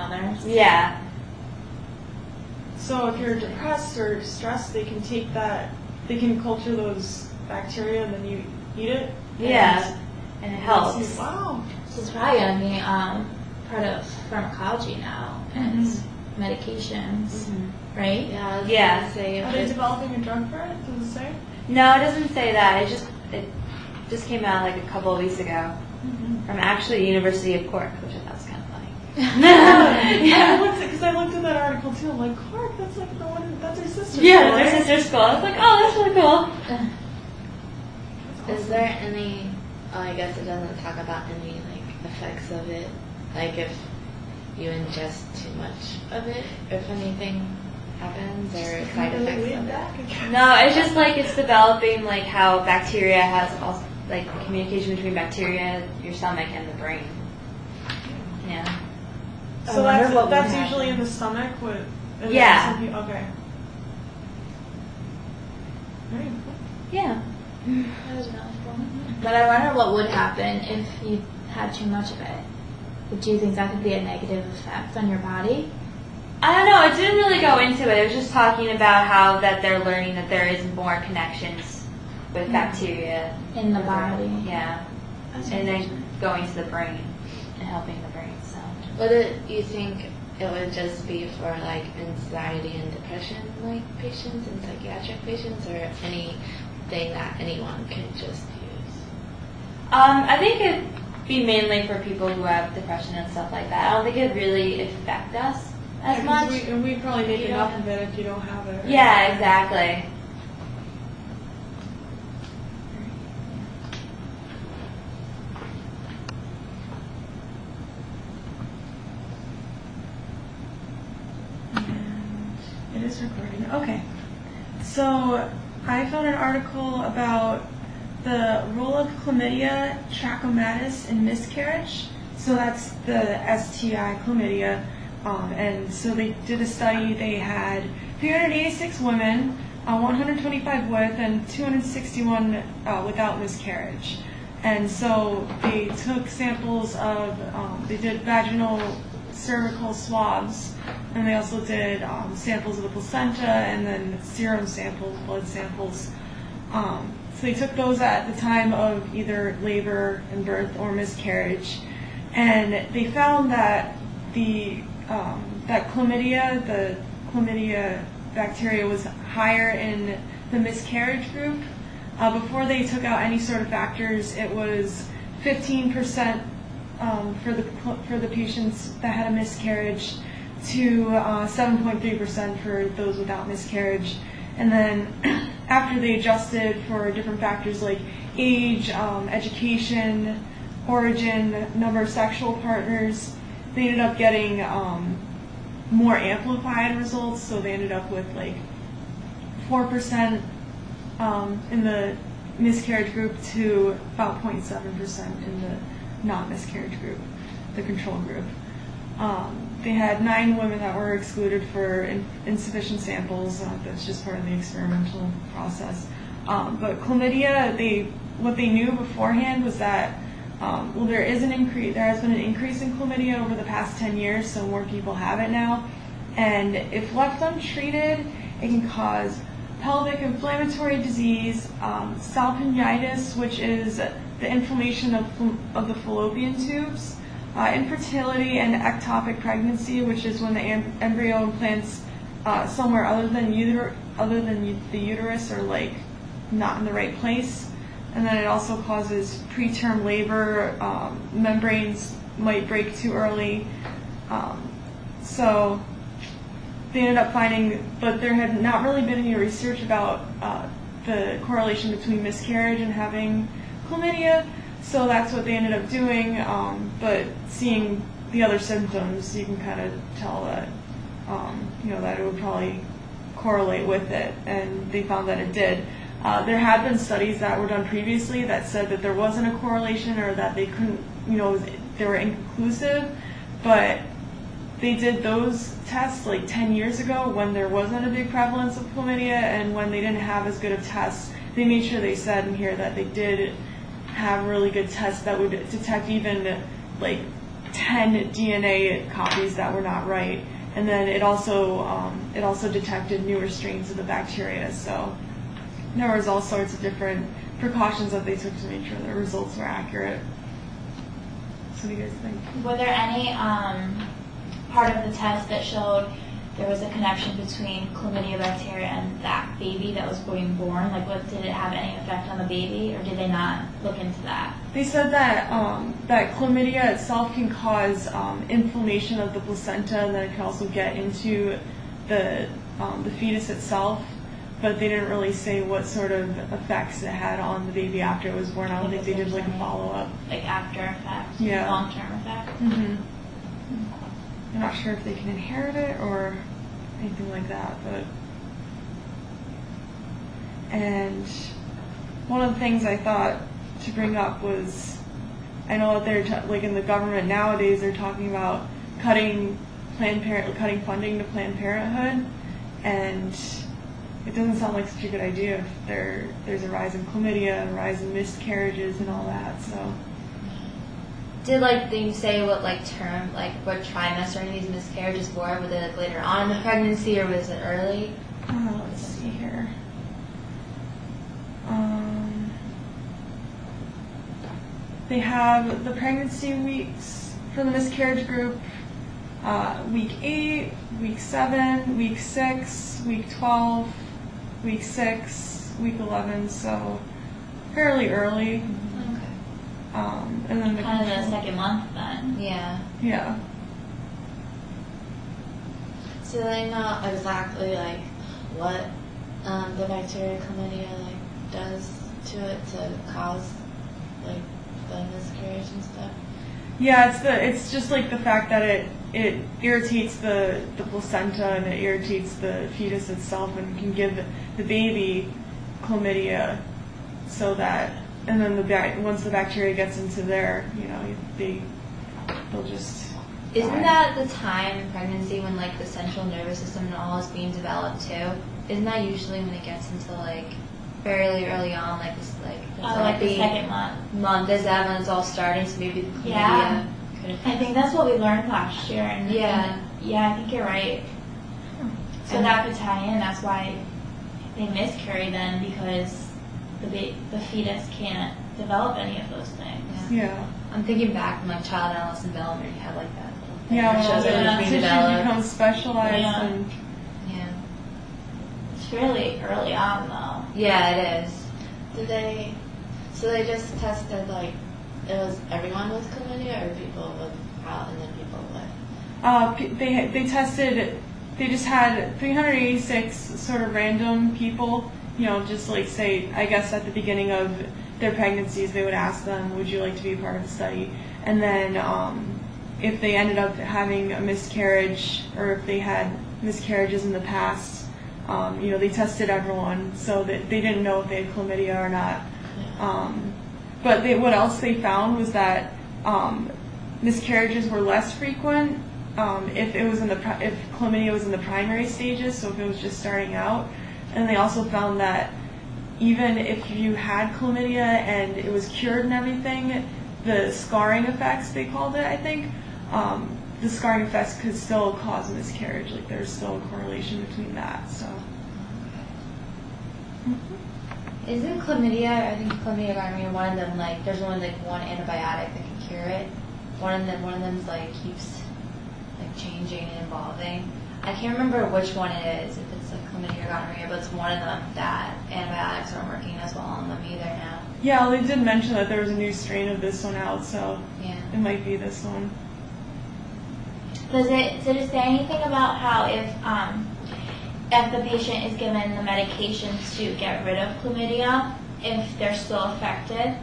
others. Yeah. So if you're depressed or stressed, they can take that, they can culture those bacteria and then you eat it. Yeah. And it helps. Wow. So it's probably going to be part of pharmacology now and medications, right? Yeah. Are they developing a drug for it? Does it say? No, it doesn't say that. It just came out like a couple of weeks ago from actually University of Cork, which I thought was kind of funny. Because I looked at that article too. I'm like, Cork, that's like the one, that's her sister's school. Yeah, their sister's school. I was like, oh, that's really cool. Is there any, I guess it doesn't talk about any like effects of it, like if you ingest too much of it, if anything happens, or side effects of it? No, it's just like it's developing like how bacteria has also, like communication between bacteria, your stomach, and the brain. Yeah. So that's usually in the stomach with. Yeah. Okay. Very cool. Yeah. That was really cool. But I wonder what would happen if you had too much of it. Do you think that could be a negative effect on your body? I don't know. It didn't really go into it. It was just talking about how that they're learning that there is more connections with bacteria in the body. Yeah. And then going to the brain and helping the brain. So. Would you think it would just be for like anxiety and depression like patients and psychiatric patients, or anything that anyone can just use? I think it'd be mainly for people who have depression and stuff like that. I don't think it'd really affect us as much. We probably make enough of it if you don't have it. Right? Yeah, exactly. It is recording. Okay. So I found an article about the role of chlamydia trachomatis in miscarriage. So that's the STI chlamydia. And so they did a study. They had 386 women, 125 with, and 261 without miscarriage. And so they took samples of, they did vaginal cervical swabs, and they also did samples of the placenta and then serum samples, blood samples. So they took those at the time of either labor and birth or miscarriage, and they found that that chlamydia, the chlamydia bacteria, was higher in the miscarriage group. Before they took out any sort of factors, it was 15% for the patients that had a miscarriage to 7.3% for those without miscarriage. And then after they adjusted for different factors like age, education, origin, number of sexual partners, they ended up getting more amplified results. So they ended up with like 4% in the miscarriage group to about 0.7% in the not miscarriage group, the control group. They had 9 women that were excluded for insufficient samples. That's just part of the experimental process. But chlamydia, what they knew beforehand was that there has been an increase in chlamydia over the past 10 years, so more people have it now. And if left untreated, it can cause pelvic inflammatory disease, salpingitis, which is the inflammation of the fallopian tubes, infertility, and ectopic pregnancy, which is when the embryo implants somewhere other than the uterus, or like not in the right place. And then it also causes preterm labor. Membranes might break too early. So they ended up finding, but there had not really been any research about the correlation between miscarriage and having chlamydia. So that's what they ended up doing. But seeing the other symptoms, you can kind of tell that that it would probably correlate with it, and they found that it did. There had been studies that were done previously that said that there wasn't a correlation, or that they couldn't, they were inconclusive, but they did those tests like 10 years ago when there wasn't a big prevalence of chlamydia, and when they didn't have as good of tests, they made sure they said in here that they did have really good tests that would detect even like 10 DNA copies that were not right, and then it also detected newer strains of the bacteria. So there was all sorts of different precautions that they took to make sure the results were accurate. So what do you guys think? Were there any part of the test that showed there was a connection between chlamydia bacteria and that baby that was being born? Like, did it have any effect on the baby, or did they not look into that? They said that that chlamydia itself can cause inflammation of the placenta, and then it can also get into the fetus itself. But they didn't really say what sort of effects it had on the baby after it was born. I don't think they did like a follow-up. Like after effect, Yeah. long-term effect. Mm-hmm. I'm not sure if they can inherit it or anything like that, but. And one of the things I thought to bring up was, I know that they're like in the government nowadays, they're talking about cutting funding to Planned Parenthood, and it doesn't sound like such a good idea if there's a rise in chlamydia, a rise in miscarriages, and all that. So. Did they say what term, what trimester any of these miscarriages were? Were they later on in the pregnancy, or was it early? Let's see here. They have the pregnancy weeks for the miscarriage group: week 8, week 7, week 6, week 12, week 6, week 11. So fairly early. And then Kind of the second month then. Yeah. Yeah. So they know exactly what the bacteria chlamydia does to it to cause the miscarriage and stuff. Yeah, it's just the fact that it irritates the placenta, and it irritates the fetus itself, and can give the baby chlamydia, so that. And then once the bacteria gets into there, they'll just. Isn't that the time in pregnancy when the central nervous system and all is being developed too? Isn't that usually when it gets into fairly early on, this the second month. Is that when it's all starting? So maybe the chlamydia. Yeah. I think that's what we learned last year. And I think you're right. So that could tie in. That's why they miscarry then, because the fetus can't develop any of those things. Yeah. I'm thinking back from child adolescent development, you have that little thing Yeah, that shows well, everything tissue developed. becomes specialized. Yeah. And Yeah. It's really early on though. Yeah, it is. So they just tested it was everyone with chlamydia, or people without and then people with? They tested. They just had 386 sort of random people. Just say, I guess at the beginning of their pregnancies, they would ask them, would you like to be a part of the study? And then if they ended up having a miscarriage, or if they had miscarriages in the past, they tested everyone, so that they didn't know if they had chlamydia or not. But what else they found was that miscarriages were less frequent if chlamydia was in the primary stages, so if it was just starting out. And they also found that even if you had chlamydia and it was cured and everything, the scarring effects, they called it, I think, the scarring effects could still cause a miscarriage. There's still a correlation between that. So. Isn't chlamydia, I think chlamydia gonorrhea, one of them, there's only one antibiotic that can cure it. One of them's keeps changing and evolving. I can't remember which one it is, if it's chlamydia or gonorrhea, but it's one of them that antibiotics aren't working as well on them either now. Yeah, well, they did mention that there was a new strain of this one out, so Yeah. it might be this one. Did it say anything about how if the patient is given the medication to get rid of chlamydia, if they're still affected?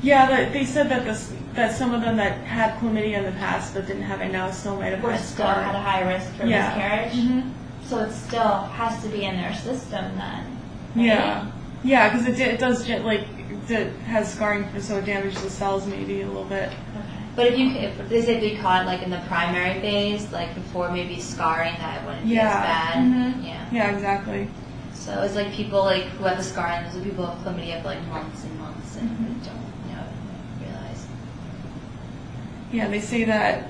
Yeah, they said that some of them that had chlamydia in the past but didn't have it now still might have Or had still had a high risk for miscarriage? Mm-hmm. So it still has to be in their system then. Right? Yeah, because it does it has scarring, so it damages the cells maybe a little bit. Okay. But if they say they caught in the primary phase, before maybe scarring, that wouldn't be as bad. Mm-hmm. Yeah. Yeah, exactly. So it's people who have the scarring, those are people who have chlamydia for months and months and don't realize. Yeah, they say that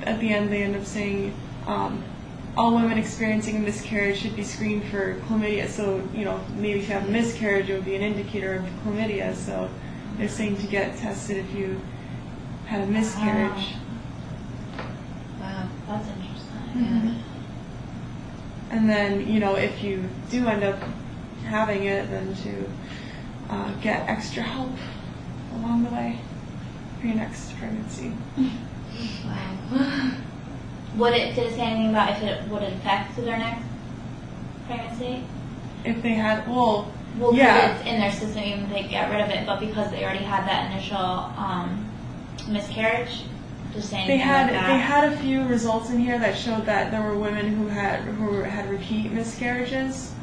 at the end they end up saying all women experiencing a miscarriage should be screened for chlamydia. So, maybe if you have a miscarriage, it would be an indicator of chlamydia. So they're saying to get tested if you had a miscarriage. Wow. That's interesting. Mm-hmm. And then, if you do end up having it, then to get extra help along the way for your next pregnancy. Wow. Did it say anything about if it would affect their next pregnancy? If they had, Well, yeah. because it's in their system, even if they get rid of it, but because they already had that initial miscarriage, just saying They had like that. they had a few results in here that showed that there were women who had repeat miscarriages.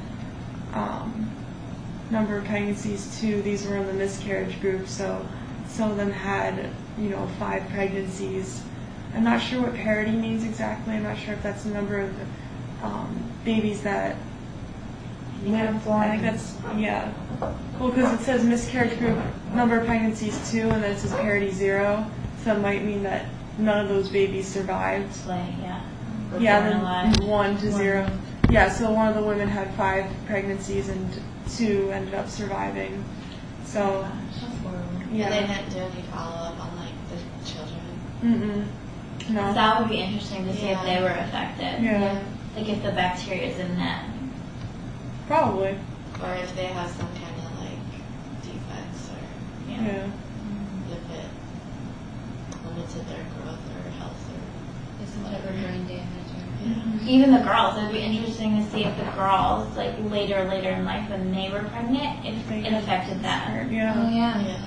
Number of pregnancies too. These were in the miscarriage group, so some of them had 5 pregnancies. I'm not sure what parity means exactly. I'm not sure if that's the number of babies that live. I think that's Well, because it says miscarriage group number of pregnancies 2, and then it says parity 0. So it might mean that none of those babies survived. Then 1 to 0. Yeah, so one of the women had 5 pregnancies and 2 ended up surviving. So Yeah, they didn't do any follow-up on the children. Mm-mm. No. That would be interesting to see if they were affected. Yeah. Like if the bacteria is in them. Probably. Or if they have some kind of defects, or Yeah. if it limited their growth or health or Some type of brain damage. Even the girls, it'd be interesting to see if the girls, later in life when they were pregnant, if it affected them. Yeah. Oh yeah. Yeah.